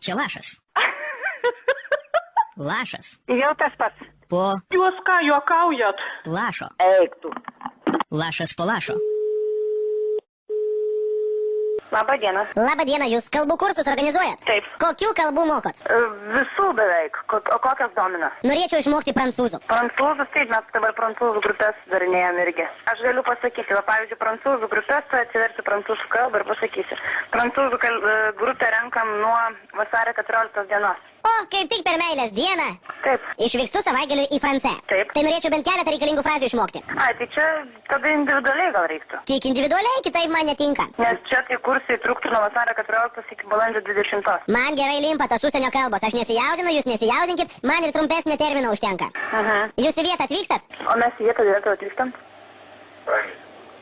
Čia Lašas. Lašas. Jau tas pats. Po Jūs ką, juokaujat? Lašo. Eik tu. Lašas po Lašo. Labą dieną. Labą dieną, jūs kalbų kursus organizuojat? Taip. Kokių kalbų mokot? Visų beveik. O kokias domina? Norėčiau išmokti prancūzų. Prancūzus, taip, mes dabar prancūzų grupės darinėjom irgi. Aš galiu pasakyti, va, pavyzdžiui, prancūzų grupės, atsiversiu prancūzų kalbą ir pasakysiu. Prancūzų grupę renkam nuo vasario 14 dienos. O, kaip tik per meilės dieną. Taip. Išvykstu savaitgaliui į Francę. Taip. Tai norėčiau bent keletą reikalingų frazių išmokti. Ai, tai čia tada individualiai gal reiktų. Tik individualiai, kitaip man netinka. Nes čia tai kursai truktų nuo vasario 14 iki balandžio 20. Man gerai limpa tos užsienio kalbos. Aš nesijaudinu, jūs nesijaudinkit, man ir trumpesnio termino užtenka. Jūs į vietą atvykstat? O mes į vietą atvykstam?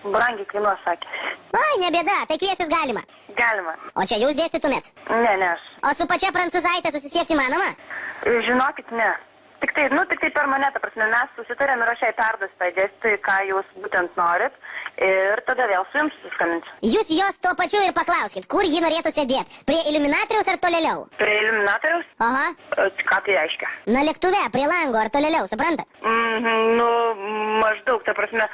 Brangiai kainuos, sakė. Oi, ne bėda, tai kviestis galima. Galima. O čia jūs dėstytumėt? Ne, aš. O su pačia prancūzaitė susisiekti manoma? Žinokit, ne. Tik tai per mane, ta prasme, mes susitarėm ir aš jai perduosiu tai dėstyti, ką jūs būtent norit. Ir tada vėl su jums suskambinsiu. Jūs jos tuo pačiu ir paklauskit, kur ji norėtų sėdėti. Prie iliuminatoriaus ar tolėliau? Prie iliuminatoriaus? Aha. Ką tai reiškia? Na lėktuve, prie lango ar tolėliau, suprantat? Nu, maždaug, ta prasme,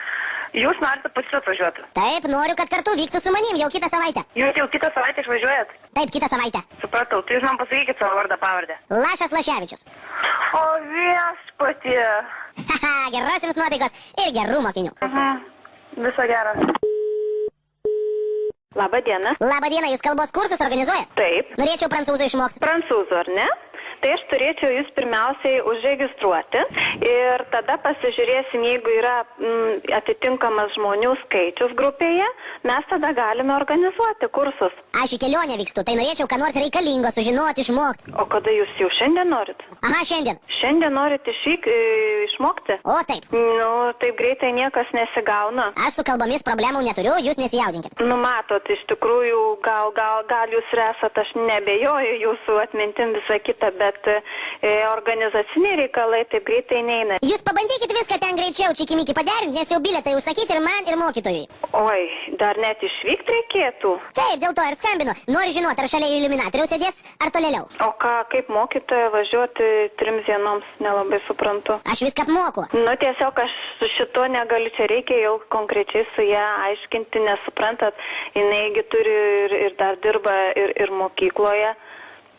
jūs norite pas jus atvažiuoti. Taip, noriu, kad kartu vyktų su manim jau kitą savaitę. Jūs jau kitą savaitę išvažiuojat? Taip, kitą savaitę. Supratau, tai jūs man pasakykit savo vardą pavardę. Lašas Laševičius. O viešpatie. Haha, geros jums nuotaikos ir gerų mokinių. Viso gero. Labą dieną. Labą dieną, jūs kalbos kursus organizuojat? Taip. Norėčiau prancūzų išmokti. Prancūzų, ar ne? Tai aš turėčiau jūs pirmiausiai užregistruoti ir tada pasižiūrėsim, jeigu yra atitinkamas žmonių skaičius grupėje, mes tada galime organizuoti kursus. Aš į kelionę vykstu, tai norėčiau ką nors reikalingo sužinoti, išmokti. O kada jūs jau šiandien norit? Aha, šiandien. Šiandien norit išmokti? O, taip. Nu, taip greitai niekas nesigauna. Aš su kalbomis problemų neturiu, jūs nesijaudinkit. Nu, matot, iš tikrųjų, gal jūs ir esat, aš nebejoju jūsų atmintim visą kitą, bet organizaciniai reikalai taip greitai neina. Jūs pabandykit viską ten greičiau čikimiki paderinti, nes jau bilietai užsakyti ir man, ir mokytojui. Oi, dar net išvykti reikėtų. Taip, dėl to ir skambinu. Noriu žinoti, ar šalia iliuminatoriaus sėdės, ar tolėliau. O ką, kaip mokytoja važiuoti 3 dienoms, nelabai suprantu. Aš viską apmoku. Nu, tiesiog aš su šito negaliu, čia reikia jau konkrečiai su ją aiškinti, nesuprantat, jiнаigi turi ir dar dirba ir mokykloje.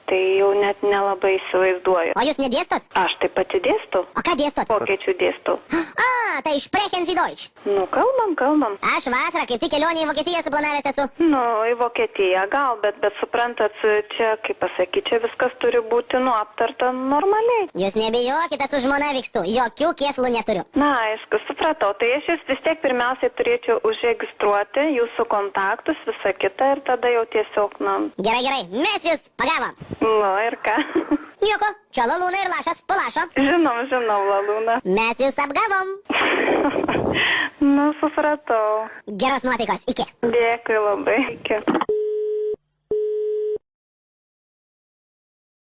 Tai jau net nelabai įsivaizduoju. O jūs nedėstot? Aš taip pati dėstau. O ką dėstot? Vokiečių dėstau. Tai sprechen Sie Deutsch. Nu, kalbam. Aš vasarą kaip tik kelionę į Vokietiją suplanavęs esu. Nu, į Vokietiją gal, bet suprantat, čia, kaip pasakyti, čia viskas turi būti aptarta normaliai. Jūs nebijokite, su žmona vykstu, jokių kėslų neturiu. Na, aišku, supratau, tai aš jūs vis tiek pirmiausiai turėčiau užregistruoti jūsų kontaktus, visą kitą ir tada jau tiesiog, Gerai, mes jūs pagavom. Nu, ir ką? Nieko, čia Lalūna ir Lašas palašo. Žinom, Lalūna. Mes jūs apgavom. Nu, supratau. Geros nuotaikos, iki. Dėkui labai, iki.